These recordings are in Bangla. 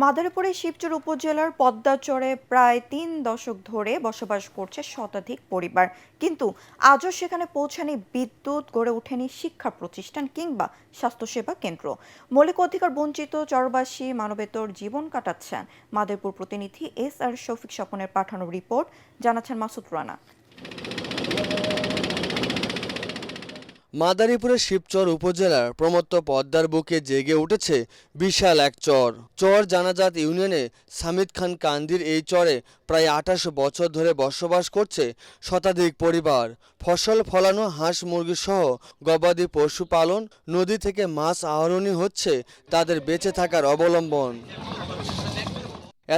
মাদারীপুরের শিবচর উপজেলার পদ্মাচরে প্রায় ৩ দশক ধরে বসবাস করছে শতাধিক পরিবার, কিন্তু আজও সেখানে পৌঁছায়নি বিদ্যুৎ, গড়ে ওঠেনি শিক্ষা প্রতিষ্ঠান কিংবা স্বাস্থ্যসেবা কেন্দ্র। মৌলিক অধিকার বঞ্চিত চরবাসী মানবেতর জীবন কাটাচ্ছেন। মাদারীপুর প্রতিনিধি SR শফিক স্বপনের পাঠানো রিপোর্ট, জানাচ্ছেন মাসুদ রানা। মাদারীপুরের শিবচর উপজেলার প্রমত্ত পদ্মার বুকে জেগে উঠেছে বিশাল এক চর। চর জানাজাত ইউনিয়নে সামিদ খান কান্দির এই চরে প্রায় ২৮ বছর ধরে বসবাস করছে শতাধিক পরিবার। ফসল ফলানো, হাঁস মুরগি সহ গবাদি পশু পালন, নদী থেকে মাছ আহরণই হচ্ছে তাদের বেঁচে থাকার অবলম্বন।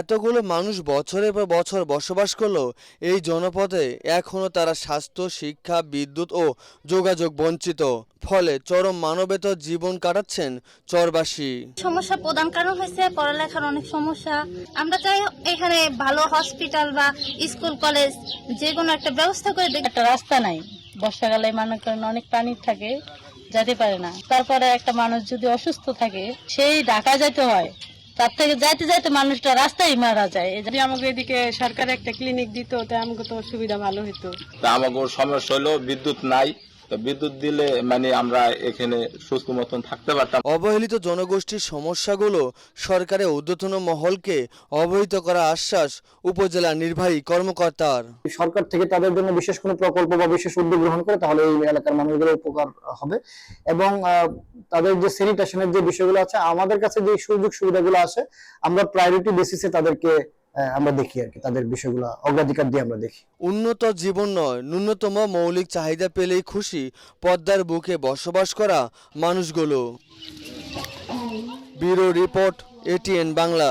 এতগুলো মানুষ বছরের পর বছর বসবাস করলেও এই জনপদে এখনও তারা স্বাস্থ্য, শিক্ষা, বিদ্যুৎ ও যোগাযোগ বঞ্চিত। ফলে চরম মানবেতর জীবন কাটাচ্ছেন চরবাসী। সমস্যা প্রধান কারণ হয়েছে পড়ালেখার অনেক সমস্যা। আমরা চাই এখানে ভালো হসপিটাল বা স্কুল কলেজ যে কোনো একটা ব্যবস্থা করে দিই। একটা রাস্তা নাই, বর্ষাকালে মনে করেন অনেক পানি থাকে, যেতে পারে না। তারপরে একটা মানুষ যদি অসুস্থ থাকে, সেই ঢাকা যেতে হয়, তার থেকে যাইতে যাইতে মানুষটা রাস্তায় মারা যায়। যদি আমাকে এদিকে সরকার একটা ক্লিনিক দিত, তো আমাকে তো সুবিধা ভালো হতো। আমাকে সমস্যা হলো বিদ্যুৎ নাই, তো বিদ্যুৎ দিলে মানে আমরা এখানে সুস্থ মতন থাকতে পারতাম। অবহেলিত জনগোষ্ঠীর সমস্যাগুলো সরকারের ঊর্ধ্বতন মহলকে অবহিত করা আশ্বাস উপজেলা নির্বাহী কর্মকর্তার। সরকার থেকে তাদের জন্য বিশেষ কোনো প্রকল্প বা বিশেষ উদ্যোগ গ্রহণ করে তাহলে এই এলাকার মানুষগুলোর উপকার হবে, এবং তাদের যে স্যানিটেশনের যে বিষয়গুলো আছে, আমাদের কাছে যে সুযোগ সুবিধাগুলো আছে, আমরা প্রায়োরিটি বেসিসে তাদেরকে আমরা দেখি আর কি, তাদের বিষয়গুলো অগ্রাধিকার দিয়ে আমরা দেখি। উন্নত জীবন নয়, ন্যূনতম মৌলিক চাহিদা পেলেই খুশি পদ্মার বুকে বসবাস করা মানুষগুলো। Bureau report, ATN Bangla.